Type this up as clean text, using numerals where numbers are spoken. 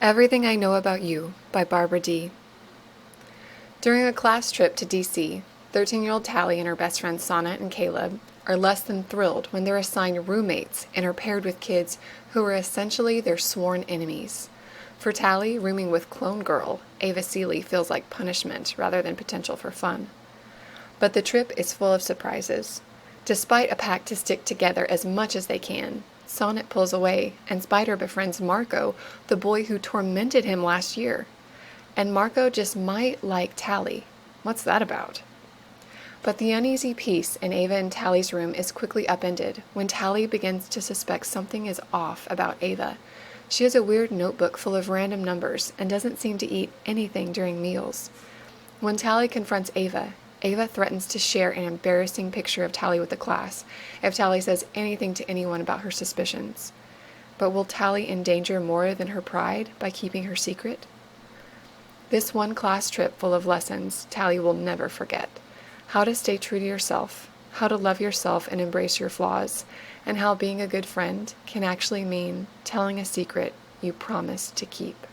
Everything I Know About You by Barbara D. During a class trip to D.C., 13-year-old Tally and her best friends Sonnet and Caleb are less than thrilled when they're assigned roommates and are paired with kids who are essentially their sworn enemies. For Tally, rooming with clone girl Ava Seeley feels like punishment rather than potential for fun. But the trip is full of surprises. Despite a pact to stick together as much as they can, Sonnet pulls away, and Spider befriends Marco, the boy who tormented him last year. And Marco just might like Tally. What's that about? But the uneasy peace in Ava and Tally's room is quickly upended when Tally begins to suspect something is off about Ava. She has a weird notebook full of random numbers and doesn't seem to eat anything during meals. When Tally confronts Ava, Ava threatens to share an embarrassing picture of Tally with the class if Tally says anything to anyone about her suspicions. But will Tally endanger more than her pride by keeping her secret? This one class trip full of lessons Tally will never forget. How to stay true to yourself, how to love yourself and embrace your flaws, and how being a good friend can actually mean telling a secret you promised to keep.